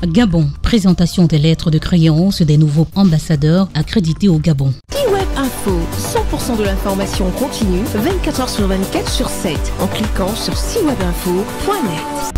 Gabon, présentation des lettres de créance des nouveaux ambassadeurs accrédités au Gabon. C-Web Info, 100% de l'information continue, 24 heures sur 24 sur 7, en cliquant sur cwebinfo.net.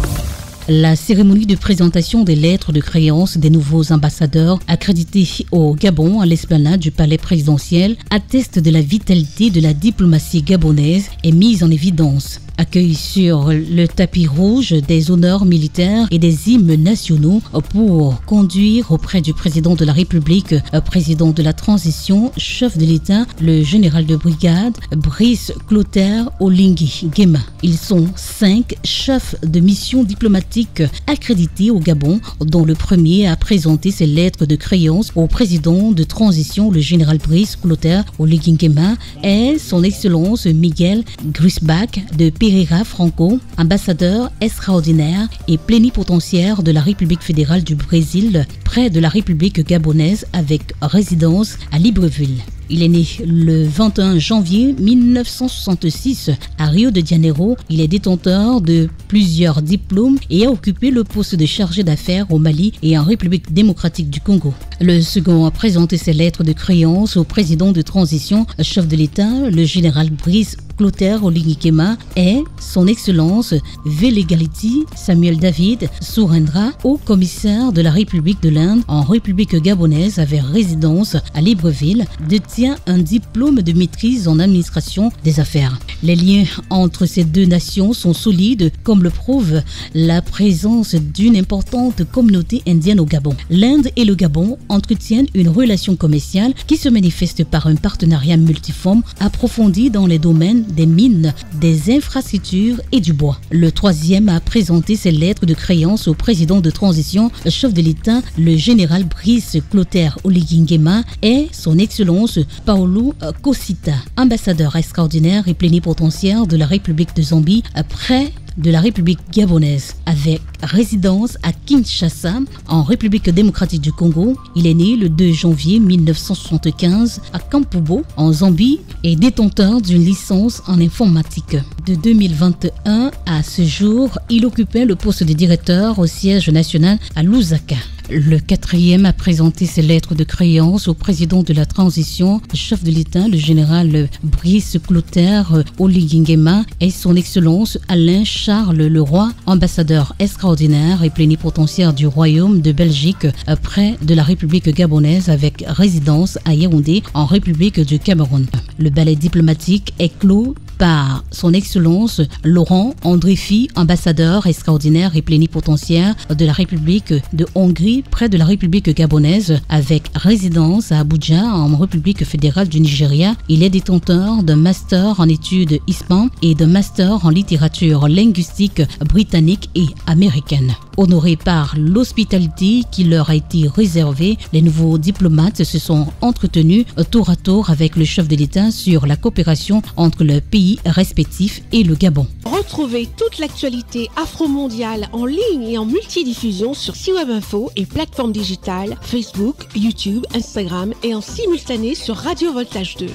La cérémonie de présentation des lettres de créance des nouveaux ambassadeurs accrédités au Gabon à l'esplanade du palais présidentiel atteste de la vitalité de la diplomatie gabonaise et mise en évidence. Accueilli sur le tapis rouge des honneurs militaires et des hymnes nationaux pour conduire auprès du président de la République, président de la transition, chef de l'État, le général de brigade Brice Clotaire Oligui Nguema. Ils sont 5 chefs de mission diplomatique accrédités au Gabon, dont le premier a présenté ses lettres de créance au président de transition, le général Brice Clotaire Oligui Nguema, est son Excellence Miguel Grisbach de Pereira Franco, ambassadeur extraordinaire et plénipotentiaire de la République fédérale du Brésil près de la République gabonaise avec résidence à Libreville. Il est né le 21 janvier 1966 à Rio de Janeiro. Il est détenteur de plusieurs diplômes et a occupé le poste de chargé d'affaires au Mali et en République démocratique du Congo. Le second a présenté ses lettres de créance au président de transition, chef de l'État, le général Brice Clotaire Oligui Nguema, et son Excellence Velegality Samuel David Sourendra, haut commissaire de la République de l'Inde en République gabonaise avec résidence à Libreville, détient un diplôme de maîtrise en administration des affaires. Les liens entre ces deux nations sont solides, comme le prouve la présence d'une importante communauté indienne au Gabon. L'Inde et le Gabon entretiennent une relation commerciale qui se manifeste par un partenariat multiforme approfondi dans les domaines des mines, des infrastructures et du bois. Le troisième a présenté ses lettres de créance au président de transition, chef de l'État, le général Brice Clotaire Oligui Nguema, et son Excellence Paulo Kosita, ambassadeur extraordinaire et plénipotentiaire de la République de Zambie près de la République gabonaise avec résidence à Kinshasa en République démocratique du Congo. Il est né le 2 janvier 1975 à Kampubo en Zambie et détenteur d'une licence en informatique. De 2021 à ce jour, il occupait le poste de directeur au siège national à Lusaka. Le quatrième a présenté ses lettres de créance au président de la transition, chef de l'État, le général Brice Clotaire Oligui Nguema, et son Excellence Alain Charles Leroy, ambassadeur extraordinaire et plénipotentiaire du Royaume de Belgique près de la République gabonaise avec résidence à Yaoundé en République du Cameroun. Le ballet diplomatique est clos par son Excellence Laurent Andréfi, ambassadeur extraordinaire et plénipotentiaire de la République de Hongrie près de la République gabonaise avec résidence à Abuja en République fédérale du Nigeria. Il est détenteur d'un master en études hispan et d'un master en littérature linguistique britannique et américaine. Honorés par l'hospitalité qui leur a été réservée, les nouveaux diplomates se sont entretenus tour à tour avec le chef de l'État sur la coopération entre le pays respectifs et le Gabon. Retrouvez toute l'actualité afro-mondiale en ligne et en multidiffusion sur C-Web Info et plateformes digitales Facebook, YouTube, Instagram et en simultané sur Radio Voltage 2.